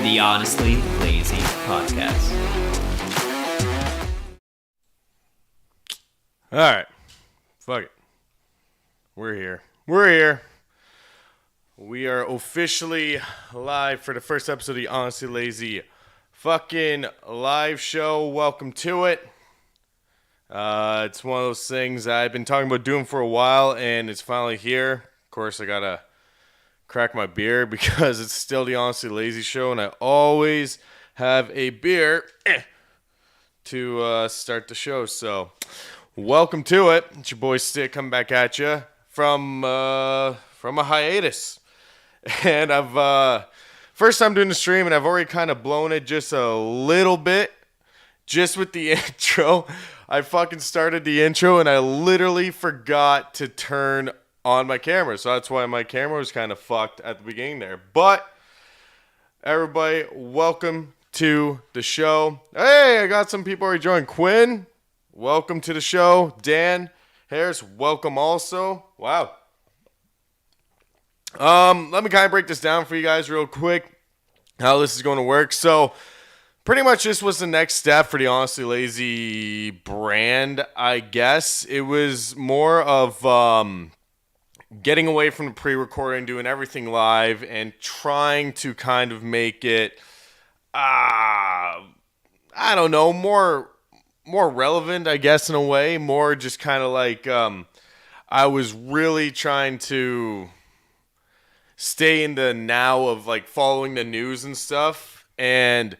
the Honestly Lazy Podcast. All right. Fuck it. We're here. We are officially live for the first episode of the Honestly Lazy fucking live show. Welcome to it. It's one of those things I've been talking about doing for a while, and it's finally here. Of course, I gotta crack my beer because it's still the Honestly Lazy show, and I always have a beer to start the show. So, welcome to it. It's your boy Stick coming back at you from a hiatus, and I've first time doing the stream, and I've already kind of blown it just a little bit, just with the intro. I fucking started the intro, and I literally forgot to turn on my camera, so that's why my camera was kind of fucked at the beginning there. But everybody, welcome to the show. Hey, I got some people already joined. Quinn, welcome to the show. Dan Harris, welcome also. Wow. Let me kind of break this down for you guys real quick, how this is going to work. So pretty much this was the next step for the Honestly Lazy brand, I guess. It was more of getting away from the pre-recording, doing everything live, and trying to kind of make it, I don't know, more relevant, I guess, in a way. More just kind of like I was really trying to stay in the now of like following the news and stuff. And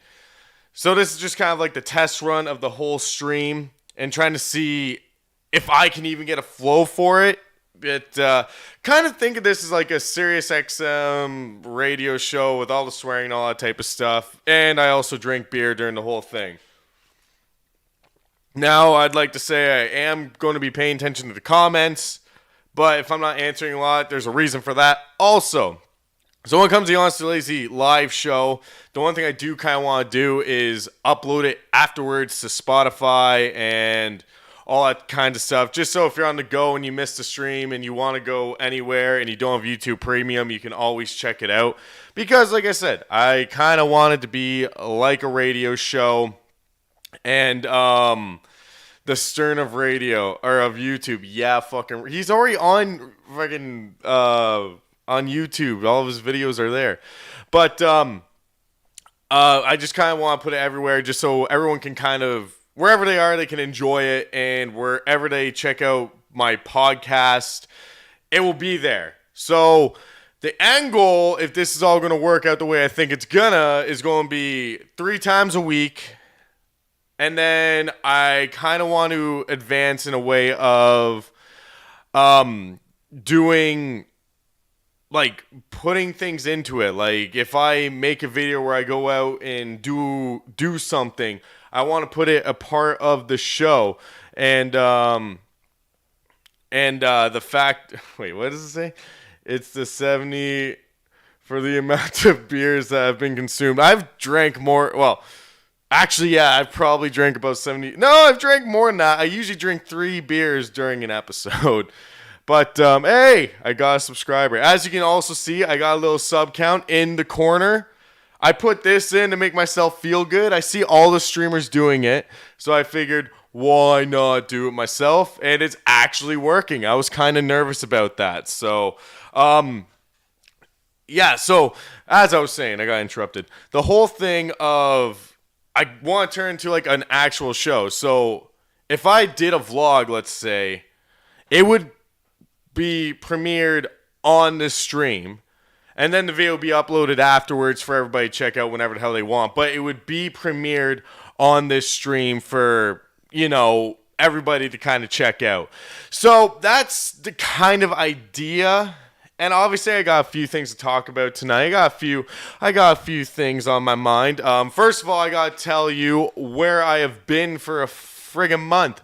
so this is just kind of like the test run of the whole stream and trying to see if I can even get a flow for it. Kind of think of this as like a Sirius XM radio show with all the swearing and all that type of stuff. And I also drink beer during the whole thing. Now, I'd like to say I am going to be paying attention to the comments, but if I'm not answering a lot, there's a reason for that also. So when it comes to the Honestly Lazy live show, the one thing I do kind of want to do is upload it afterwards to Spotify and all that kind of stuff. Just so if you're on the go and you missed the stream and you want to go anywhere and you don't have YouTube Premium, you can always check it out. Because like I said, I kind of want it to be like a radio show. And the stern of radio, or of YouTube. Yeah, fucking, he's already on fucking on YouTube. All of his videos are there. But I just kind of want to put it everywhere just so everyone can kind of, wherever they are, they can enjoy it. And wherever they check out my podcast, it will be there. So the end goal, if this is all going to work out the way I think it's gonna, is going to be 3 times a week. And then I kind of want to advance in a way of doing, like, putting things into it. Like, if I make a video where I go out and do something, I want to put it a part of the show. And the fact, wait, what does it say? It's the 70 for the amount of beers that have been consumed. I've drank more, well, actually, yeah, I've probably drank about 70. No, I've drank more than that. I usually drink 3 beers during an episode. But, hey, I got a subscriber. As you can also see, I got a little sub count in the corner. I put this in to make myself feel good. I see all the streamers doing it. So I figured, why not do it myself? And it's actually working. I was kind of nervous about that. So, yeah, so as I was saying, I got interrupted. The whole thing of, I want to turn into like an actual show. So if I did a vlog, let's say, it would be premiered on this stream. And then the video would be uploaded afterwards for everybody to check out whenever the hell they want. But it would be premiered on this stream for, you know, everybody to kind of check out. So that's the kind of idea. And obviously, I got a few things to talk about tonight. I got a few things on my mind. First of all, I gotta tell you where I have been for a friggin' month.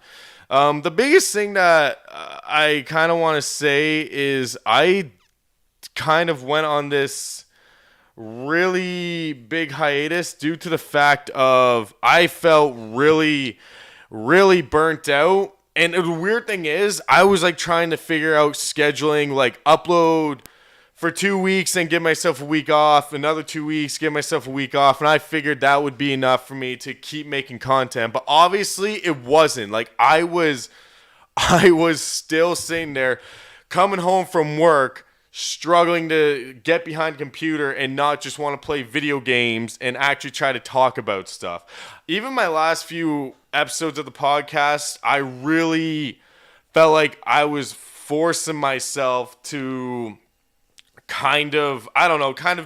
The biggest thing that I kind of want to say is I kind of went on this really big hiatus due to the fact of I felt really, really burnt out. And the weird thing is, I was like trying to figure out scheduling, like upload for 2 weeks and give myself a week off, another 2 weeks, give myself a week off, and I figured that would be enough for me to keep making content. But obviously it wasn't. Like I was still sitting there coming home from work, struggling to get behind a computer and not just want to play video games and actually try to talk about stuff. Even my last few episodes of the podcast, I really felt like I was forcing myself to kind of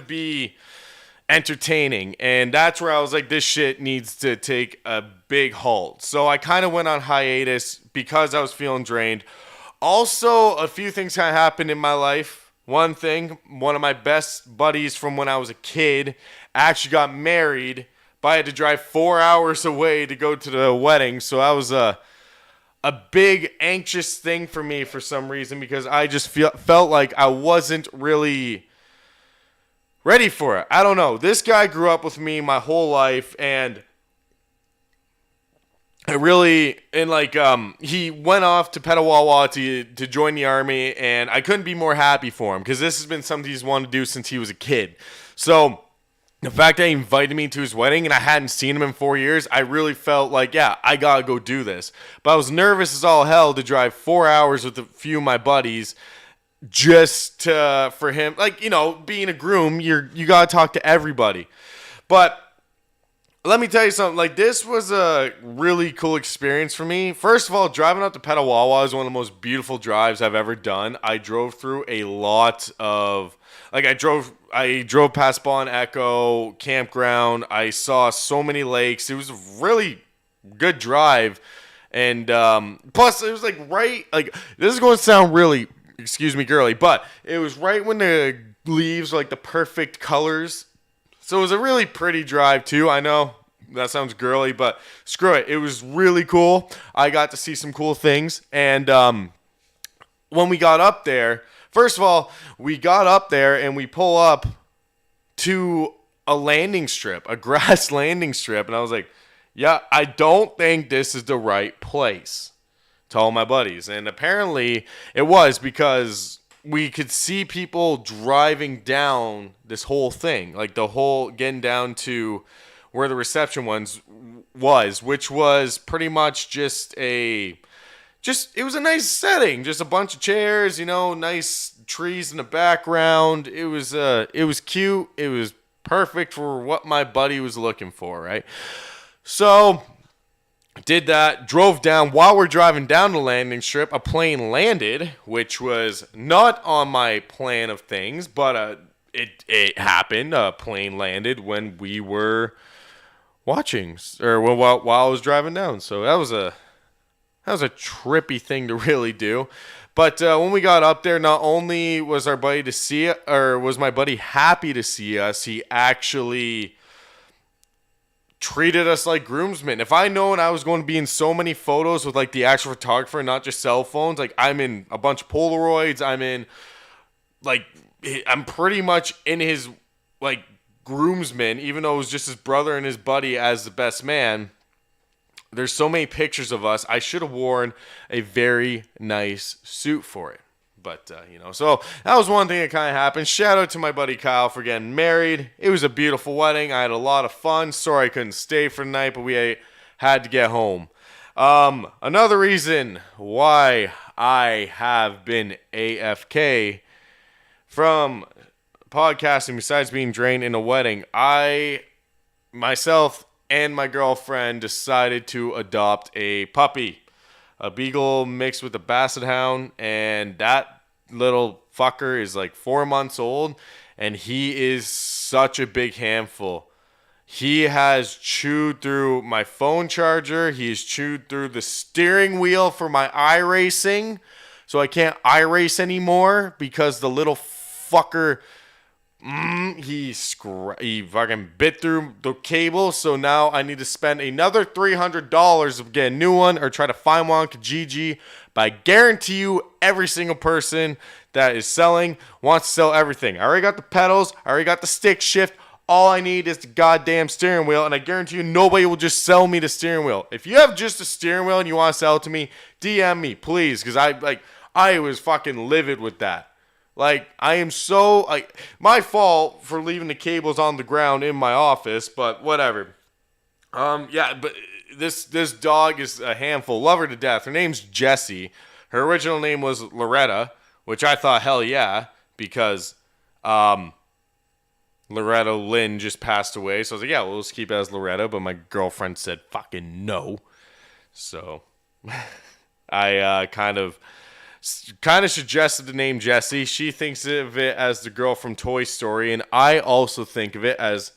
be entertaining. And that's where I was like, this shit needs to take a big halt. So I kind of went on hiatus because I was feeling drained. Also, a few things kind of happened in my life. One thing, one of my best buddies from when I was a kid actually got married, but I had to drive 4 hours away to go to the wedding. So that was a big anxious thing for me for some reason, because I just felt like I wasn't really ready for it. I don't know. This guy grew up with me my whole life, and he went off to Petawawa to join the army, and I couldn't be more happy for him because this has been something he's wanted to do since he was a kid. So the fact that he invited me to his wedding and I hadn't seen him in 4 years, I really felt like, yeah, I gotta go do this. But I was nervous as all hell to drive 4 hours with a few of my buddies just for him. Like, you know, being a groom, you gotta talk to everybody. But let me tell you something. Like, this was a really cool experience for me. First of all, driving up to Petawawa is one of the most beautiful drives I've ever done. I drove through a lot of, like, I drove past Bon Echo Campground. I saw so many lakes. It was a really good drive. And plus, it was like this is going to sound really, excuse me, girly, but it was right when the leaves were like the perfect colors. So it was a really pretty drive too. I know that sounds girly, but screw it. It was really cool. I got to see some cool things. And when we got up there, first of all, we got up there and we pull up to a landing strip, a grass landing strip. And I was like, yeah, I don't think this is the right place, to all my buddies. And apparently it was, because we could see people driving down this whole thing, like the whole getting down to where the reception was, which was pretty much it was a nice setting, just a bunch of chairs, you know, nice trees in the background. It was cute. It was perfect for what my buddy was looking for, right? So did that, drove down. While we're driving down the landing strip, a plane landed, which was not on my plan of things, but it happened. A plane landed when we were watching, or while I was driving down. So that was a trippy thing to really do. But when we got up there, not only was my buddy happy to see us, he actually treated us like groomsmen. If I known I was going to be in so many photos with like the actual photographer, not just cell phones, like I'm in a bunch of Polaroids, I'm pretty much in his like groomsmen, even though it was just his brother and his buddy as the best man. There's so many pictures of us. I should have worn a very nice suit for it. But, so that was one thing that kind of happened. Shout out to my buddy Kyle for getting married. It was a beautiful wedding. I had a lot of fun. Sorry I couldn't stay for the night, but we had to get home. Another reason why I have been AFK from podcasting, besides being drained in a wedding, myself and my girlfriend decided to adopt a puppy. A beagle mixed with a basset hound, and that little fucker is like 4 months old, and he is such a big handful. He has chewed through my phone charger. He's chewed through the steering wheel for my iRacing, so I can't iRace anymore because the little fucker, he fucking bit through the cable. So now I need to spend another $300 to get a new one, or try to find one on Kijiji. But I guarantee you, every single person that is selling wants to sell everything. I already got the pedals. I already got the stick shift. All I need is the goddamn steering wheel, and I guarantee you nobody will just sell me the steering wheel. If you have just a steering wheel and you want to sell it to me, DM me, please, because I was fucking livid with that. Like, I am so, like, my fault for leaving the cables on the ground in my office, but whatever. Yeah, but this dog is a handful. Love her to death. Her name's Jessie. Her original name was Loretta, which I thought, hell yeah, because Loretta Lynn just passed away. So I was like, yeah, we'll just keep it as Loretta. But my girlfriend said fucking no. So I kind of suggested the name Jessie. She thinks of it as the girl from Toy Story, and I also think of it as,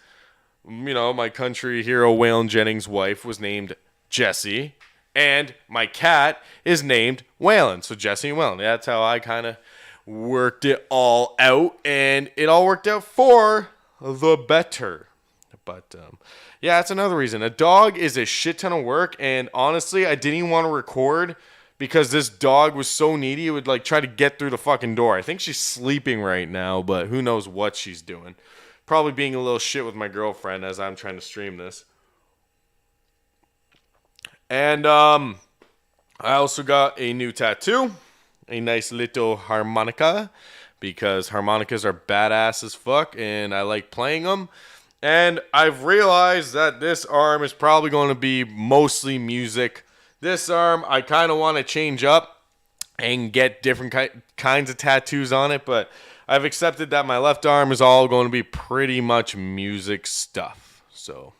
my country hero Waylon Jennings' wife was named Jessie, and my cat is named Waylon. So Jessie and Waylon. That's how I kind of worked it all out, and it all worked out for the better. But yeah, that's another reason. A dog is a shit ton of work, and honestly, I didn't even want to record because this dog was so needy. It would like try to get through the fucking door. I think she's sleeping right now, but who knows what she's doing. Probably being a little shit with my girlfriend as I'm trying to stream this. And I also got a new tattoo. A nice little harmonica. Because harmonicas are badass as fuck. And I like playing them. And I've realized that this arm is probably going to be mostly music. This arm, I kind of want to change up and get different kinds of tattoos on it. But I've accepted that my left arm is all going to be pretty much music stuff. So,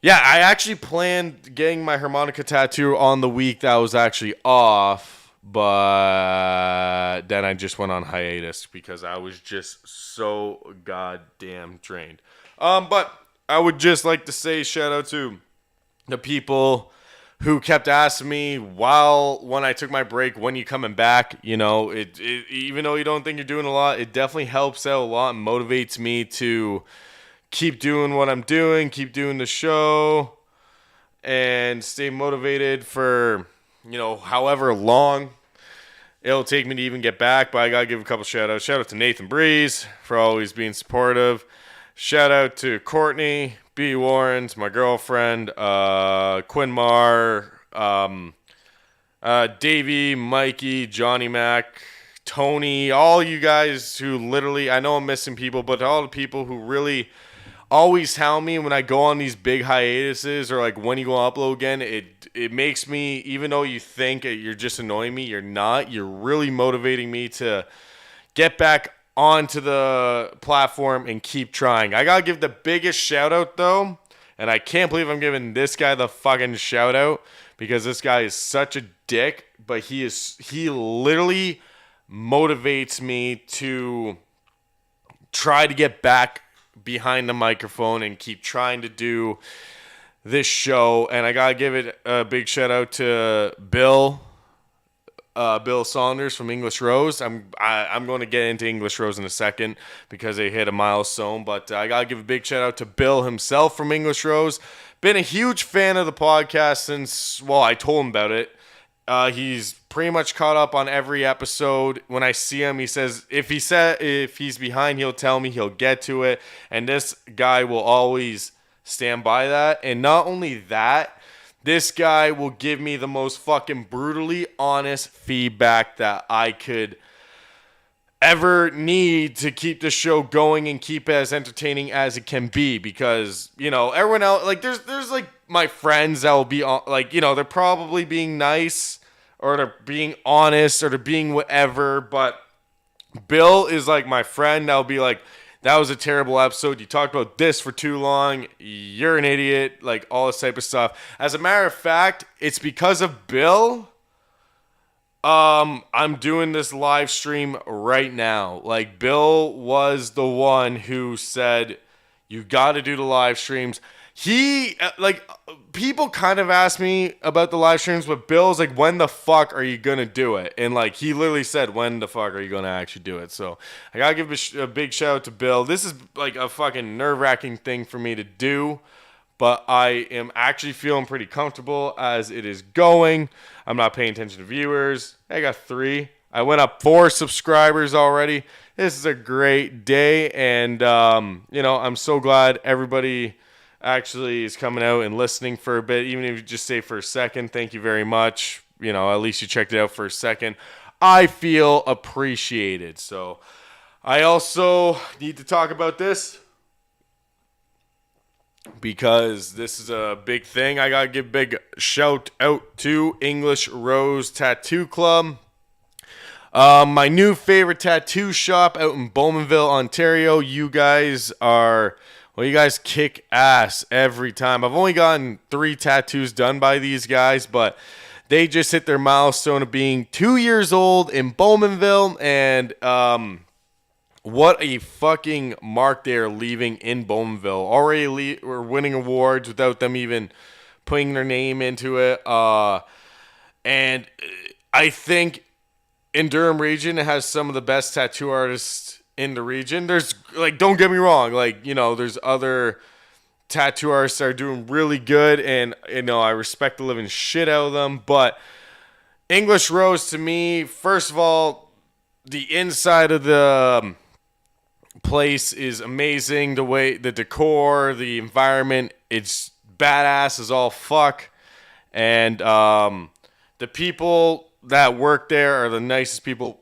yeah, I actually planned getting my harmonica tattoo on the week that I was actually off, but then I just went on hiatus because I was just so goddamn drained. But I would just like to say shout out to the people who kept asking me when I took my break, when you coming back. It even though you don't think you're doing a lot, it definitely helps out a lot and motivates me to keep doing what I'm doing, keep doing the show, and stay motivated for, however long it'll take me to even get back. But I gotta give a couple shout outs. Shout out to Nathan Breeze for always being supportive. Shout out to Courtney B. Warrens, my girlfriend, Quinmar, Davey, Mikey, Johnny Mac, Tony, all you guys who literally, I know I'm missing people, but all the people who really always tell me when I go on these big hiatuses or like when you go upload again, it makes me, even though you think you're just annoying me, you're not. You're really motivating me to get back onto the platform and keep trying. I gotta give the biggest shout out though, and I can't believe I'm giving this guy the fucking shout out because this guy is such a dick, but he literally motivates me to try to get back behind the microphone and keep trying to do this show. And I gotta give it a big shout out to Bill Saunders from English Rose. I'm going to get into English Rose in a second because they hit a milestone, but I gotta give a big shout out to Bill himself from English Rose. Been a huge fan of the podcast since, I told him about it. He's pretty much caught up on every episode. When I see him, he says if he's behind, he'll tell me, he'll get to it, and this guy will always stand by that. And not only that, this guy will give me the most fucking brutally honest feedback that I could ever need to keep the show going and keep it as entertaining as it can be. Because, everyone else, like, there's like my friends that will be, like, they're probably being nice or they're being honest or they're being whatever. But Bill is like my friend that'll be like, that was a terrible episode. You talked about this for too long. You're an idiot. Like, all this type of stuff. As a matter of fact, it's because of Bill. I'm doing this live stream right now. Like, Bill was the one who said, you got to do the live streams. People kind of ask me about the live streams, but Bill's like, when the fuck are you going to do it? And, like, he literally said, when the fuck are you going to actually do it? So, I got to give a big shout out to Bill. This is, like, a fucking nerve-wracking thing for me to do, but I am actually feeling pretty comfortable as it is going. I'm not paying attention to viewers. I got 3. I went up 4 subscribers already. This is a great day, and, I'm so glad everybody actually is coming out and listening for a bit, even if you just say for a second. Thank you very much. At least you checked it out for a second. I feel appreciated. So I also need to talk about this because this is a big thing. I gotta give a big shout out to English Rose Tattoo Club. My new favorite tattoo shop out in Bowmanville, Ontario. You guys kick ass every time. I've only gotten 3 tattoos done by these guys, but they just hit their milestone of being 2 years old in Bowmanville, and what a fucking mark they are leaving in Bowmanville. Already we're winning awards without them even putting their name into it. And I think in Durham region, it has some of the best tattoo artists in the region. There's, like, don't get me wrong, like, you know, there's other tattoo artists that are doing really good, and, you know, I respect the living shit out of them, but English Rose, to me, first of all, the inside of the place is amazing. The way, the decor, the environment, it's badass as all fuck, and the people that work there are the nicest people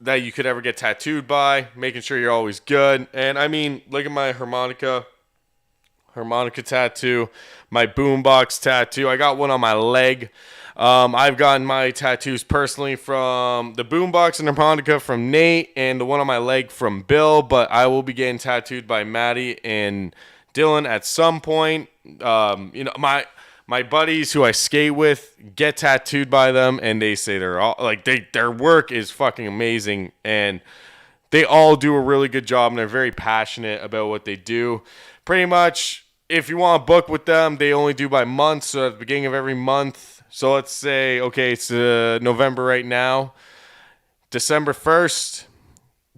that you could ever get tattooed by, making sure you're always good. And I mean, look at my harmonica tattoo, my boombox tattoo. I got one on my leg. I've gotten my tattoos personally from the boombox and harmonica from Nate, and the one on my leg from Bill, but I will be getting tattooed by Maddie and Dylan at some point. You know, my buddies who I skate with get tattooed by them, and they say they're all like their work is fucking amazing, and they all do a really good job, and they're very passionate about what they do. Pretty much, if you want to book with them, they only do by month, so at the beginning of every month. So let's say, okay, it's November right now. December 1st,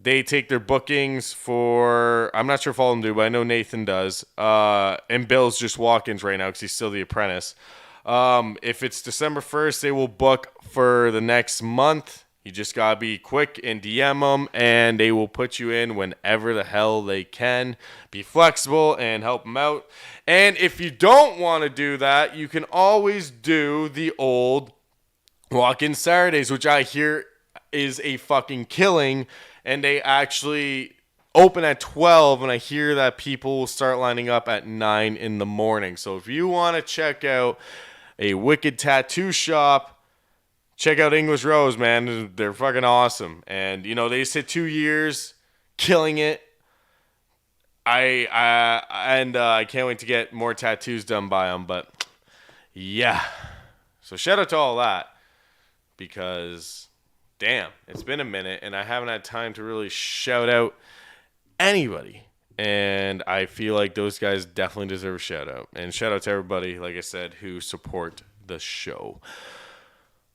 they take their bookings for, I'm not sure if all of them do, but I know Nathan does. And Bill's just walk-ins right now because he's still the apprentice. If it's December 1st, they will book for the next month. You just got to be quick and DM them, and they will put you in whenever the hell they can. Be flexible and help them out. And if you don't want to do that, you can always do the old walk-in Saturdays, which I hear is a fucking killing. And they actually open at 12, and I hear that people will start lining up at 9 in the morning. So if you want to check out a wicked tattoo shop, check out English Rose, man. They're fucking awesome. And, you know, they just hit 2 years, killing it. I can't wait to get more tattoos done by them. But, yeah. So shout out to all that, because damn, it's been a minute, and I haven't had time to really shout out anybody. And I feel like those guys definitely deserve a shout out. And shout out to everybody, like I said, who support the show.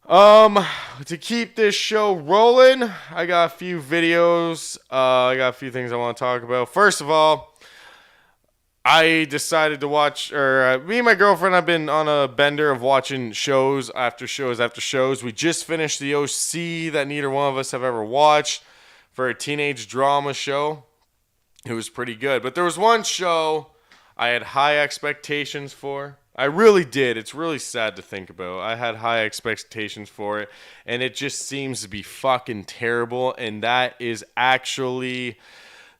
To keep this show rolling, I got a few videos. I got a few things I want to talk about. First of all, I decided to watch, me and my girlfriend have been on a bender of watching shows after shows after shows. We just finished the OC that neither one of us have ever watched for a teenage drama show. It was pretty good. But there was one show I had high expectations for. I really did. It's really sad to think about. I had high expectations for it, and it just seems to be fucking terrible. And that is actually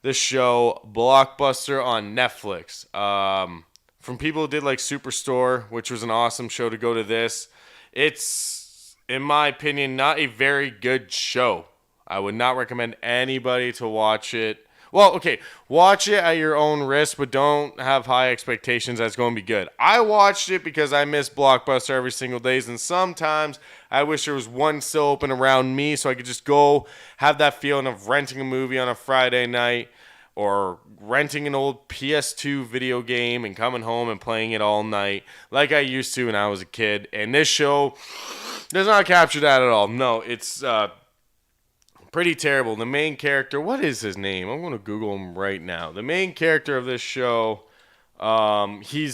the show Blockbuster on Netflix. From people who did like Superstore, which was an awesome show, to go to this. It's, in my opinion, not a very good show. I would not recommend anybody to watch it. Well, okay, watch it at your own risk, but don't have high expectations that it's going to be good. I watched it because I miss Blockbuster every single day, and sometimes I wish there was one still open around me so I could just go have that feeling of renting a movie on a Friday night or renting an old PS2 video game and coming home and playing it all night like I used to when I was a kid. And this show does not capture that at all. No, it's pretty terrible. The main character, what is his name? I'm going to Google him right now. The main character of this show, he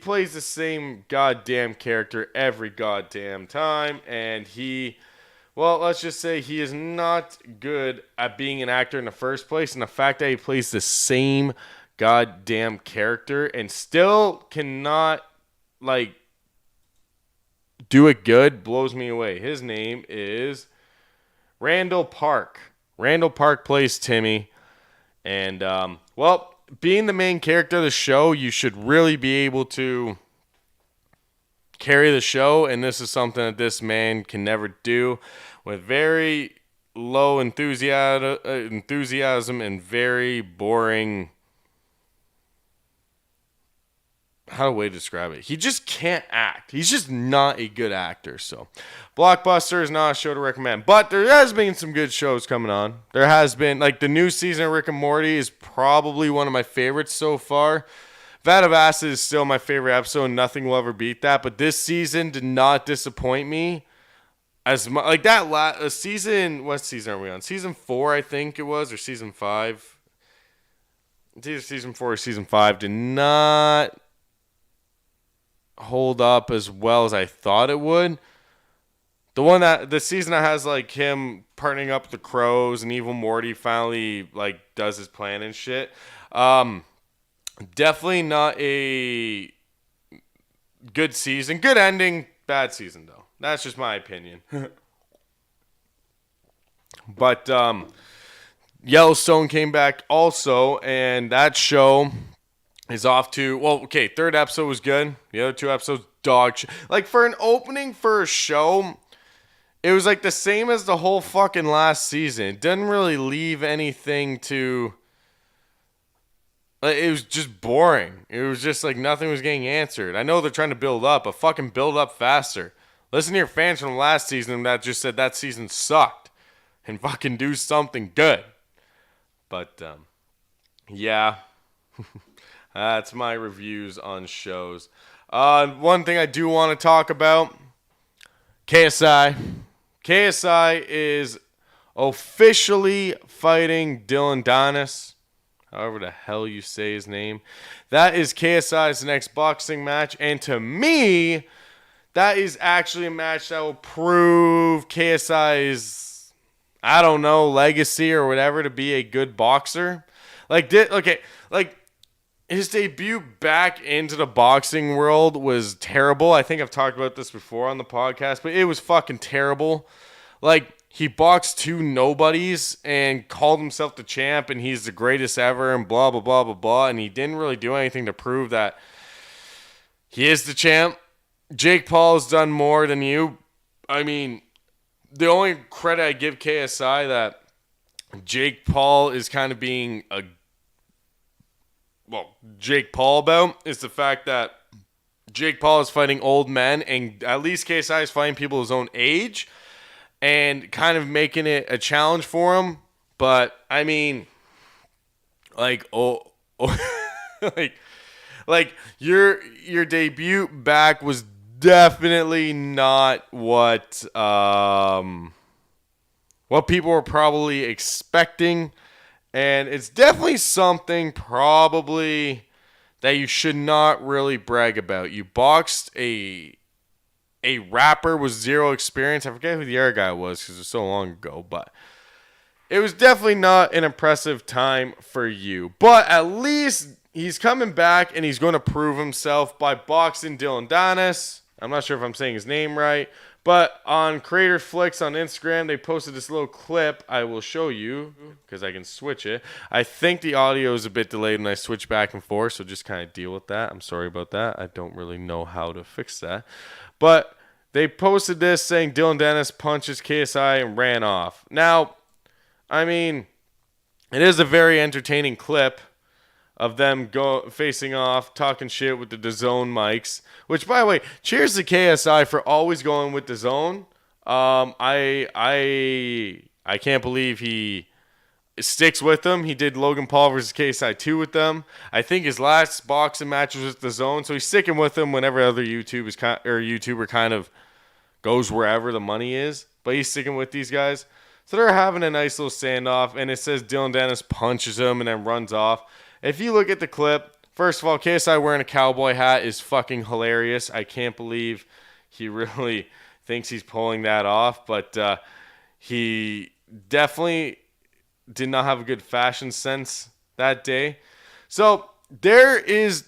plays the same goddamn character every goddamn time, and well, let's just say he is not good at being an actor in the first place, and the fact that he plays the same goddamn character and still cannot, like, do it good blows me away. His name is Randall Park. Randall Park plays Timmy. And, being the main character of the show, you should really be able to carry the show. And this is something that this man can never do, with very low enthusiasm and very boring. How do I describe it? He just can't act. He's just not a good actor. So, Blockbuster is not a show to recommend. But there has been some good shows coming on. There has been, like, the new season of Rick and Morty is probably one of my favorites so far. Vat of Acid is still my favorite episode. Nothing will ever beat that. But this season did not disappoint me as much. Like, that season, what season are we on? Season 4, I think it was, or season 5. It's either season 4 or season 5. Did not hold up as well as I thought it would. The season that has like him partnering up the crows and evil Morty finally like does his plan and shit. Definitely not a good season. Good ending, bad season though. That's just my opinion. But Yellowstone came back also, and that show is off to, third episode was good. The other 2 episodes, dog shit. Like, for an opening for a show, it was like the same as the whole fucking last season. It didn't really leave anything to, it was just boring. It was just like nothing was getting answered. I know they're trying to build up, but fucking build up faster. Listen to your fans from last season that just said that season sucked, and fucking do something good. But, yeah. That's my reviews on shows. One thing I do want to talk about, KSI. KSI is officially fighting Dylan Donis, however the hell you say his name. That is KSI's next boxing match, and to me, that is actually a match that will prove KSI's, I don't know, legacy or whatever to be a good boxer. His debut back into the boxing world was terrible. I think I've talked about this before on the podcast, but it was fucking terrible. Like, he boxed 2 nobodies and called himself the champ, and he's the greatest ever, and blah, blah, blah, blah, blah, and he didn't really do anything to prove that he is the champ. Jake Paul has done more than you. I mean, the only credit I give KSI that Jake Paul is kind of being Jake Paul about is the fact that Jake Paul is fighting old men, and at least KSI is fighting people his own age and kind of making it a challenge for him. But I mean, like your debut back was definitely not what people were probably expecting. And it's definitely something probably that you should not really brag about. You boxed a rapper with 0 experience. I forget who the other guy was because it was so long ago. But it was definitely not an impressive time for you. But at least he's coming back and he's going to prove himself by boxing Dylan Donis. I'm not sure if I'm saying his name right. But on Creator Flicks on Instagram, they posted this little clip. I will show you because I can switch it. I think the audio is a bit delayed when I switch back and forth, so just kind of deal with that. I'm sorry about that. I don't really know how to fix that. But they posted this saying Dylan Dennis punches KSI and ran off. Now, I mean, it is a very entertaining clip of them facing off, talking shit with the DAZN mics. Which, by the way, cheers to KSI for always going with DAZN. I can't believe he sticks with them. He did Logan Paul versus KSI 2 with them. I think his last boxing match was with DAZN, so he's sticking with them whenever other YouTuber kind of goes wherever the money is. But he's sticking with these guys. So they're having a nice little standoff, and it says Dylan Dennis punches him and then runs off. If you look at the clip, first of all, KSI wearing a cowboy hat is fucking hilarious. I can't believe he really thinks he's pulling that off, but he definitely did not have a good fashion sense that day. So there is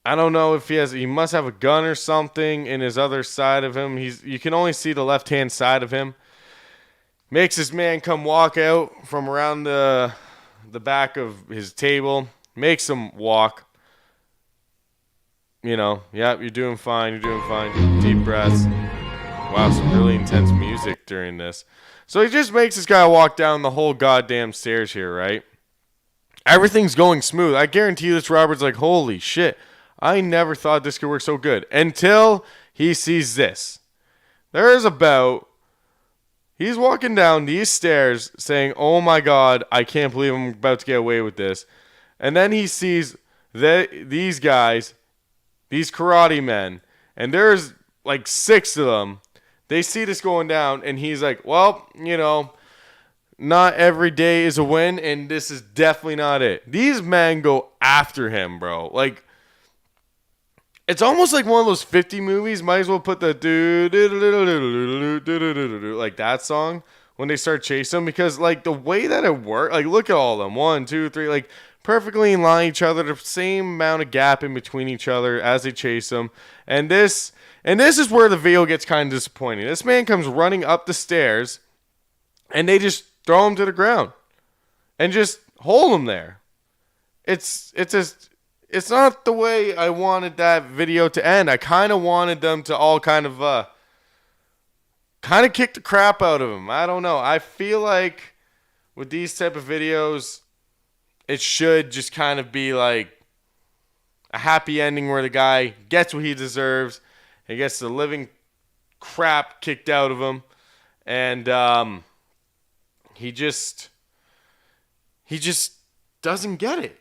I don't know if he must have a gun or something in his other side of him. You can only see the left-hand side of him. Makes this man come walk out from around the back of his table. Makes him walk. Yep, you're doing fine. You're doing fine. Deep breaths. Wow, some really intense music during this. So he just makes this guy walk down the whole goddamn stairs here, right? Everything's going smooth. I guarantee this Robert's like, holy shit. I never thought this could work so good. Until he sees this. He's walking down these stairs saying, oh my God, I can't believe I'm about to get away with this. And then he sees these guys, these karate men, and there's like 6 of them. They see this going down, and he's like, well, not every day is a win, and this is definitely not it. These men go after him, bro. Like, it's almost like one of those 50 movies. Might as well put the like that song when they start chasing him, because like the way that it worked, like look at all of them, 1, 2, 3, like perfectly in line each other, the same amount of gap in between each other as they chase them. And this is where the video gets kind of disappointing. This man comes running up the stairs, and they just throw him to the ground and just hold him there. It's not the way I wanted that video to end. I kind of wanted them to all kind of kick the crap out of him. I don't know. I feel like with these type of videos, it should just kind of be like a happy ending where the guy gets what he deserves. He gets the living crap kicked out of him. And he just doesn't get it.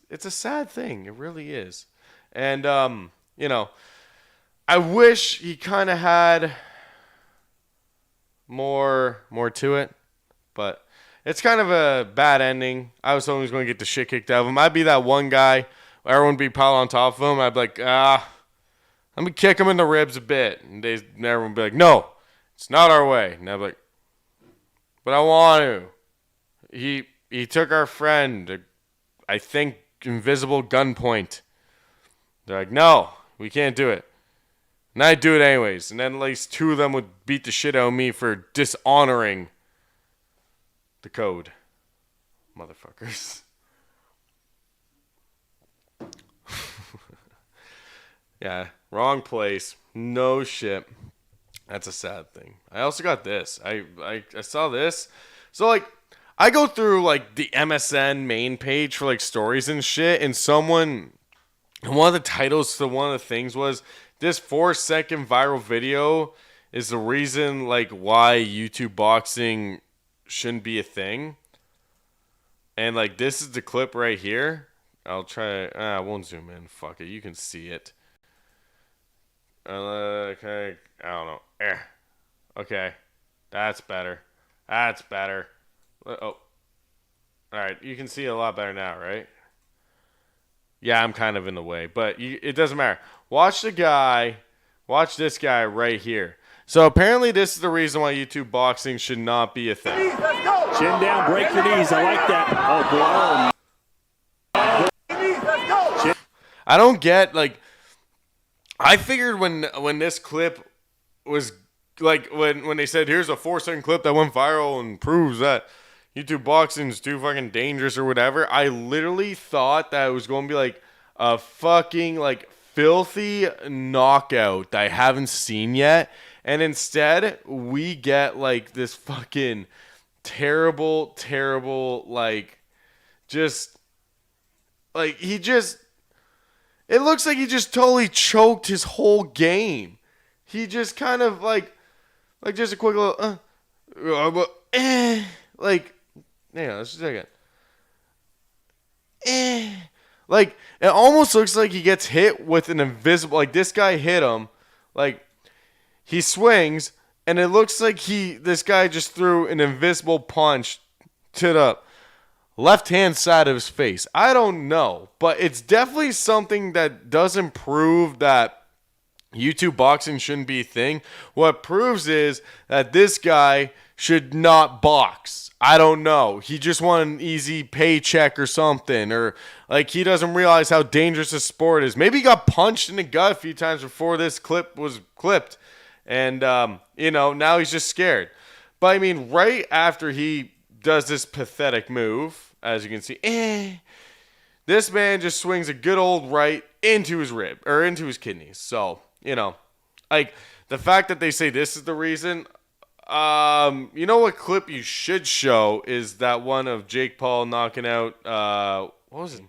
It's a sad thing. It really is. And, I wish he kind of had more to it. But it's kind of a bad ending. I was hoping he was going to get the shit kicked out of him. I'd be that one guy. Everyone would be piling on top of him. I'd be like, let me kick him in the ribs a bit. And everyone would be like, no, it's not our way. And I'd be like, but I want to. He took our friend, I think, invisible gunpoint. They're like, no, we can't do it. And I'd do it anyways. And then at least 2 of them would beat the shit out of me for dishonoring the code. Motherfuckers. Yeah, wrong place. No shit. That's a sad thing. I also got this. I saw this. So, like, I go through, like, the MSN main page for, like, stories and shit, and one of the titles to one of the things was, this 4-second viral video is the reason, like, why YouTube boxing shouldn't be a thing. And, like, this is the clip right here. I'll try. I won't zoom in. Fuck it. You can see it. Okay. I don't know. Okay. That's better. That's better. Oh. Alright. You can see it a lot better now, right? Yeah, I'm kind of in the way. But it doesn't matter. Watch this guy right here. So apparently this is the reason why YouTube boxing should not be a thing. Chin down, break your knees. I like that. Oh, boy. I don't get, like, I figured when this clip was, like, when they said, here's a 4-second clip that went viral and proves that YouTube boxing is too fucking dangerous or whatever, I literally thought that it was going to be, like, a fucking, like, filthy knockout that I haven't seen yet. And instead, we get, like, this fucking terrible, like, just, like, it looks like he just totally choked his whole game. He just kind of, like just a quick little, like, hang on, let's just a second. Like, it almost looks like he gets hit with an invisible, like, this guy hit him, like, he swings, and it looks like this guy just threw an invisible punch to the left-hand side of his face. I don't know, but it's definitely something that doesn't prove that YouTube boxing shouldn't be a thing. What proves is that this guy should not box. I don't know. He just want an easy paycheck or something. Or like he doesn't realize how dangerous this sport is. Maybe he got punched in the gut a few times before this clip was clipped. And, now he's just scared. But, I mean, right after he does this pathetic move, as you can see, this man just swings a good old right into his rib, or into his kidneys. So, like, the fact that they say this is the reason, you know what clip you should show is that one of Jake Paul knocking out, what was it?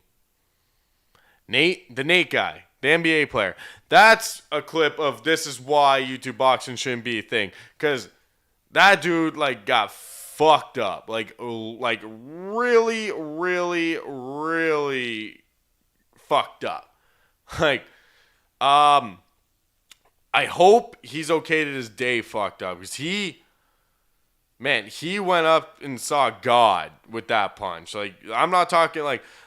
The Nate guy, the NBA player. That's a clip of this is why YouTube boxing shouldn't be a thing. Because that dude, got fucked up. Like really, really, really fucked up. I hope he's okay to this day fucked up. Because he went up and saw God with that punch. I'm not talking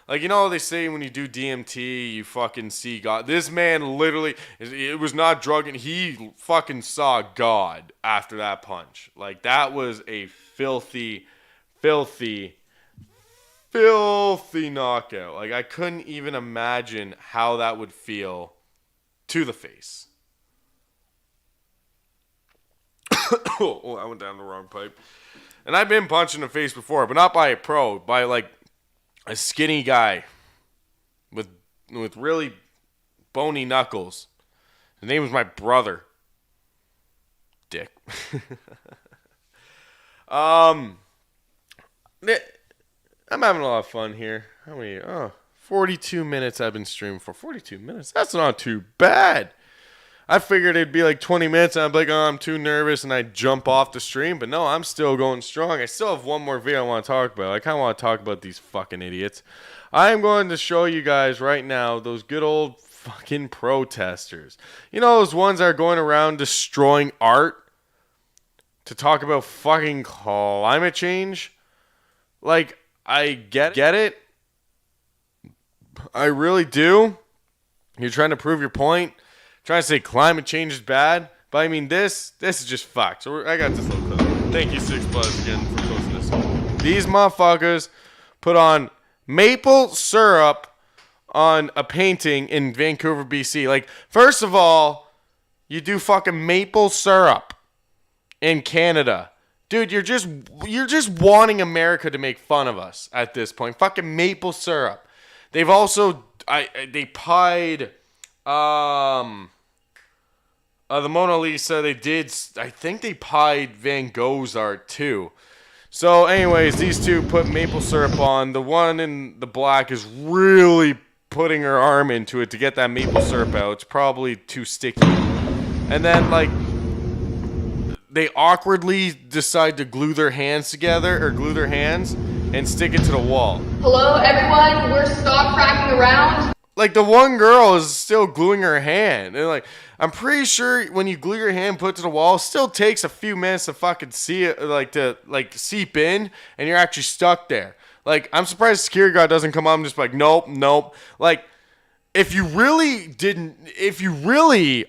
they say when you do DMT, you fucking see God. This man literally, it was not drugging. He fucking saw God after that punch. That was a filthy, filthy, filthy knockout. I couldn't even imagine how that would feel to the face. Oh, I went down the wrong pipe. And I've been punched in the face before, but not by a pro, by a skinny guy with really bony knuckles. His name was my brother. Dick. I'm having a lot of fun here. How many? 42 minutes I've been streaming for. 42 minutes? That's not too bad. I figured it'd be 20 minutes and I'd be like, I'm too nervous and I'd jump off the stream. But no, I'm still going strong. I still have one more video I want to talk about. I kind of want to talk about these fucking idiots. I am going to show you guys right now those good old fucking protesters. You know those ones that are going around destroying art to talk about fucking climate change? I get it. I really do. You're trying to prove your point. Trying to say climate change is bad, but I mean this is just fucked. So I got this little clip. Thank you, 6+ again for posting this. These motherfuckers put on maple syrup on a painting in Vancouver, BC. First of all, you do fucking maple syrup in Canada, dude. You're just wanting America to make fun of us at this point. Fucking maple syrup. They've also they pied. The Mona Lisa, I think they pied Van Gogh's art too. So anyways, these two put maple syrup on. The one in the black is really putting her arm into it to get that maple syrup out. It's probably too sticky. And then they awkwardly decide to glue their hands together, or glue their hands and stick it to the wall. Hello everyone, we're stop cracking around. The one girl is still gluing her hand. And I'm pretty sure when you glue your hand, put it to the wall, it still takes a few minutes to fucking see it, to seep in, and you're actually stuck there. I'm surprised security guard doesn't come up and just nope. If you really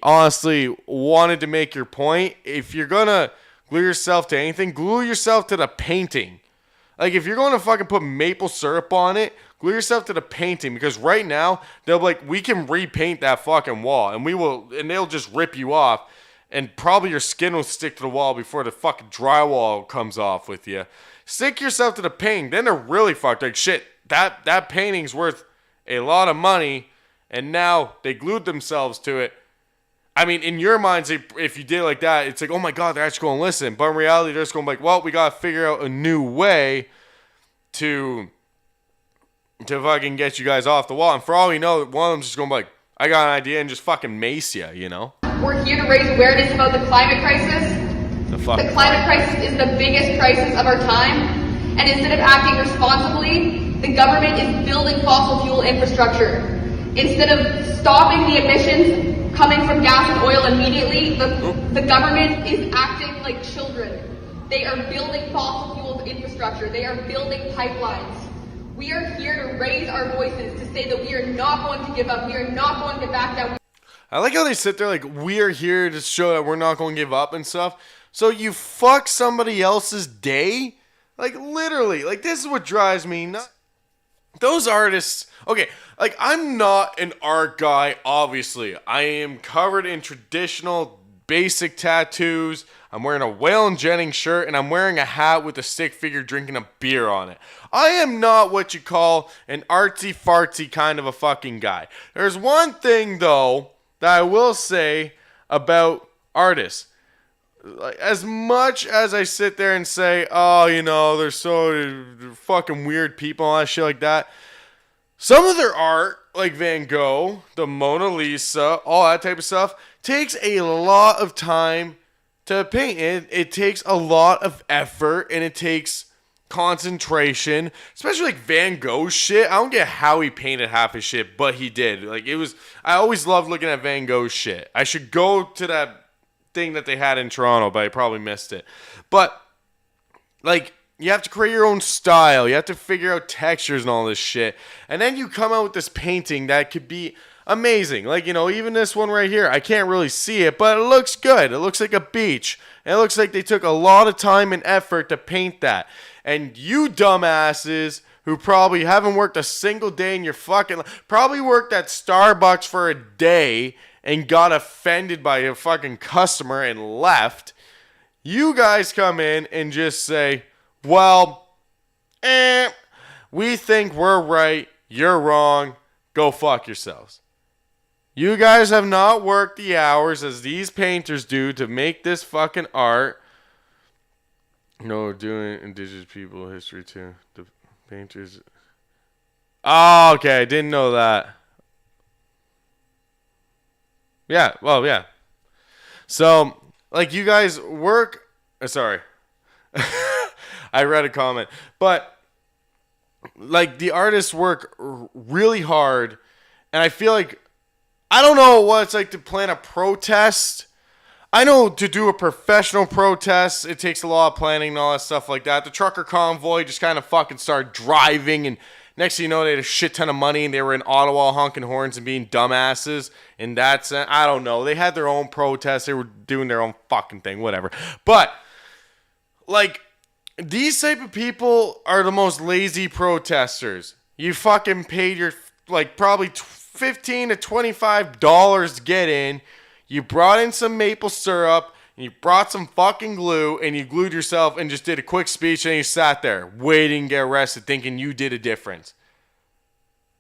honestly wanted to make your point, if you're gonna glue yourself to anything, glue yourself to the painting. If you're going to fucking put maple syrup on it, glue yourself to the painting, because right now they'll be we can repaint that fucking wall, and they'll just rip you off, and probably your skin will stick to the wall before the fucking drywall comes off with you. Stick yourself to the painting, then they're really fucked. Shit, that painting's worth a lot of money, and now they glued themselves to it. I mean, in your minds, if you did it like that, it's oh my God, they're actually going to listen. But in reality, they're just going to be well, we got to figure out a new way to fucking get you guys off the wall. And for all we know, one of them's just going to be I got an idea, and just fucking mace you, We're here to raise awareness about the climate crisis. The climate crisis is the biggest crisis of our time. And instead of acting responsibly, the government is building fossil fuel infrastructure. Instead of stopping the emissions coming from gas and oil immediately, the government is acting like children. They are building fossil fuel infrastructure. They are building pipelines. We are here to raise our voices, to say that we are not going to give up. We are not going to back down. I like how they sit there like, we are here to show that we're not going to give up and stuff. So you fuck somebody else's day? Like, literally. Like, this is what drives me nuts. Those artists... Okay, like, I'm not an art guy, obviously. I am covered in traditional, basic tattoos. I'm wearing a Waylon Jennings shirt, and I'm wearing a hat with a stick figure drinking a beer on it. I am not what you call an artsy-fartsy kind of a fucking guy. There's one thing, though, that I will say about artists. Like, as much as I sit there and say, oh, you know, they're so fucking weird people and all that shit like that, some of their art, like Van Gogh, the Mona Lisa, all that type of stuff, takes a lot of time to paint. It takes a lot of effort, and it takes concentration, especially like Van Gogh shit. I don't get how he painted half his shit, but he did. Like, it was, I always loved looking at Van Gogh shit. I should go to that thing that they had in Toronto, but I probably missed it. But, like, you have to create your own style. You have to figure out textures and all this shit. And then you come out with this painting that could be amazing. Like, you know, even this one right here, I can't really see it, but it looks good. It looks like a beach. And it looks like they took a lot of time and effort to paint that. And you dumbasses who probably haven't worked a single day in your fucking life, probably worked at Starbucks for a day and got offended by a fucking customer and left. You guys come in and just say, well, we think we're right, you're wrong, go fuck yourselves. You guys have not worked the hours as these painters do to make this fucking art. No, doing indigenous people history too. The painters. Oh, okay. I didn't know that. Yeah, well, yeah. So, like, you guys work... Sorry. I read a comment. But, like, the artists work really hard. And I feel like... I don't know what it's like to plan a protest. I know to do a professional protest, it takes a lot of planning and all that stuff like that. The trucker convoy just kind of fucking started driving, and next thing you know, they had a shit ton of money, and they were in Ottawa honking horns and being dumbasses. And that's, I don't know. They had their own protests. They were doing their own fucking thing, whatever. But, like, these type of people are the most lazy protesters. You fucking paid your, like, probably $15 to $25 to get in. You brought in some maple syrup, and you brought some fucking glue, and you glued yourself and just did a quick speech, and you sat there waiting to get arrested thinking you did a difference.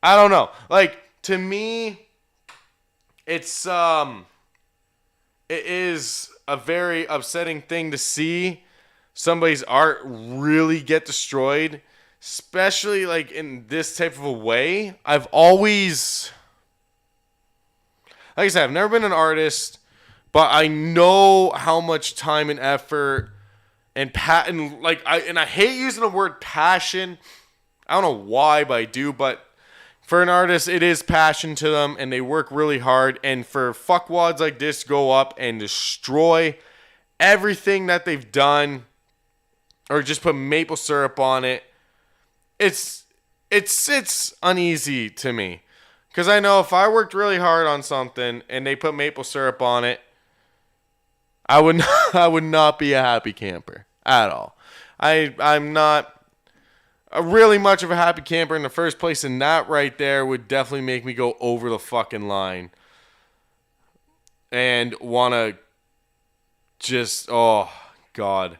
I don't know. Like, to me, it is a very upsetting thing to see somebody's art really get destroyed, especially, like, in this type of a way. I've always... Like I said, I've never been an artist, but I know how much time and effort and I hate using the word passion. I don't know why, but I do. But for an artist, it is passion to them, and they work really hard. And for fuckwads like this go up and destroy everything that they've done, or just put maple syrup on it, it sits uneasy to me. Because I know if I worked really hard on something and they put maple syrup on it, I would not be a happy camper at all. I'm not really much of a happy camper in the first place, and that right there would definitely make me go over the fucking line and want to just, oh, God.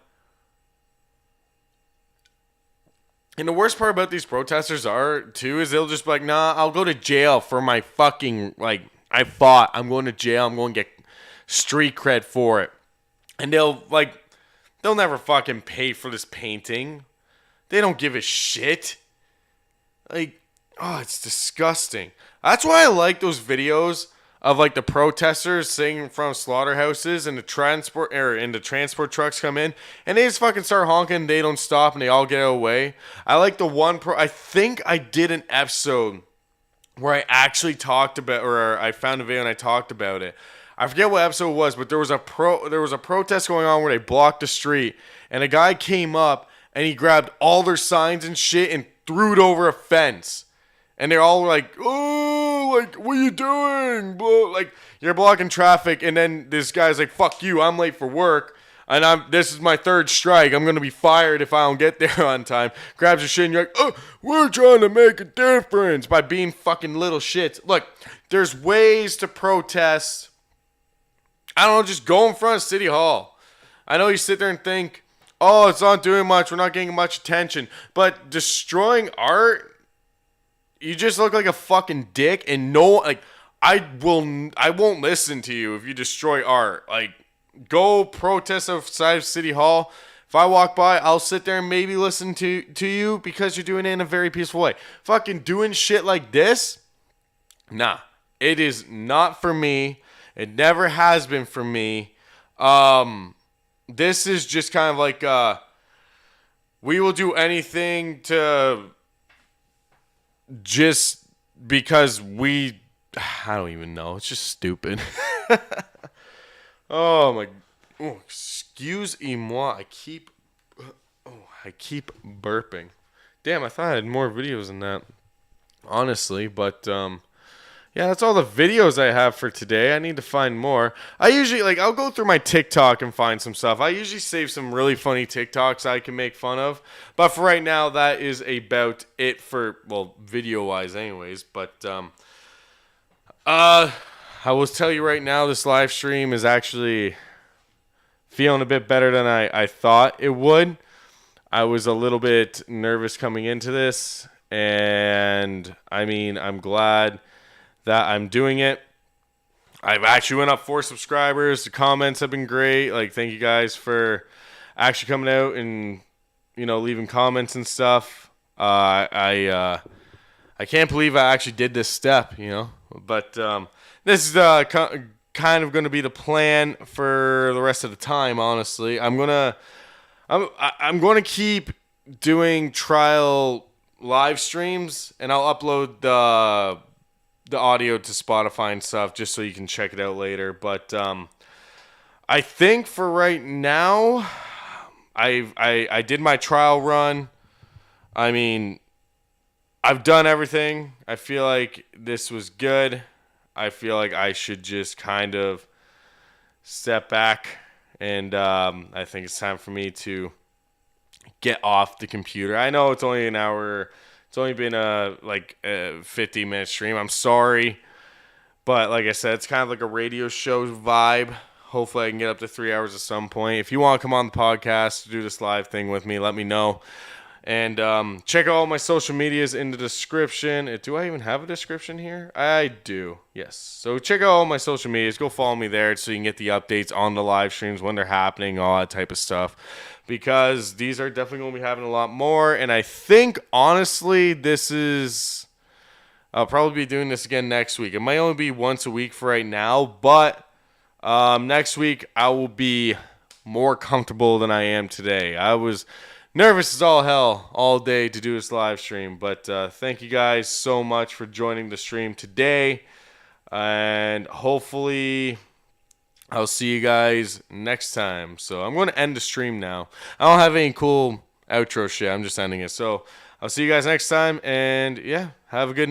And the worst part about these protesters is they'll just be like, nah, I'll go to jail for my fucking, like, I fought. I'm going to jail. I'm going to get street cred for it. And they'll never fucking pay for this painting. They don't give a shit. Like, oh, it's disgusting. That's why I like those videos of, like, the protesters singing from slaughterhouses and the transport trucks come in and they just fucking start honking. They don't stop and they all get out of the way. I like the one I think I did an episode where I actually talked about, or I found a video and I talked about it. I forget what episode it was, but there was a protest going on where they blocked the street, and a guy came up and he grabbed all their signs and shit and threw it over a fence. And they're all like, oh, like, what are you doing? Like, you're blocking traffic. And then this guy's like, fuck you, I'm late for work. And this is my third strike. I'm going to be fired if I don't get there on time. Grabs your shit and you're like, oh, we're trying to make a difference by being fucking little shits. Look, there's ways to protest. I don't know, just go in front of City Hall. I know you sit there and think, oh, it's not doing much. We're not getting much attention. But destroying art, you just look like a fucking dick. And I won't listen to you if you destroy art. Like, go protest outside City Hall. If I walk by, I'll sit there and maybe listen to you because you're doing it in a very peaceful way. Fucking doing shit like this? Nah. It is not for me. It never has been for me. This is just kind of like, we will do anything to just because I don't even know. It's just stupid. Oh my, excuse-moi. I keep burping. Damn, I thought I had more videos than that, honestly, but, yeah, that's all the videos I have for today. I need to find more. I usually, I'll go through my TikTok and find some stuff. I usually save some really funny TikToks I can make fun of. But for right now, that is about it for, well, video-wise anyways. But, I will tell you right now, this live stream is actually feeling a bit better than I thought it would. I was a little bit nervous coming into this. And, I mean, I'm glad that I'm doing it. I've actually went up 4 subscribers. The comments have been great. Thank you guys for actually coming out and, leaving comments and stuff. I can't believe I actually did this step, But this is kind of going to be the plan for the rest of the time, honestly. I'm going to keep doing trial live streams, and I'll upload the audio to Spotify and stuff just so you can check it out later. But I think for right now, I did my trial run. I mean, I've done everything. I feel like this was good. I feel like I should just kind of step back, and I think it's time for me to get off the computer. I know it's only an hour. It's only been a 50-minute stream. I'm sorry. But like I said, it's kind of like a radio show vibe. Hopefully I can get up to 3 hours at some point. If you want to come on the podcast to do this live thing with me, let me know. And check out all my social medias in the description. Do I even have a description here? I do. Yes. So check out all my social medias. Go follow me there so you can get the updates on the live streams, when they're happening, all that type of stuff. Because these are definitely going to be having a lot more. And I think, honestly, I'll probably be doing this again next week. It might only be once a week for right now. But next week, I will be more comfortable than I am today. I was nervous as all hell all day to do this live stream. But thank you guys so much for joining the stream today. And hopefully I'll see you guys next time. So I'm going to end the stream now. I don't have any cool outro shit. I'm just ending it. So I'll see you guys next time. And yeah, have a good night.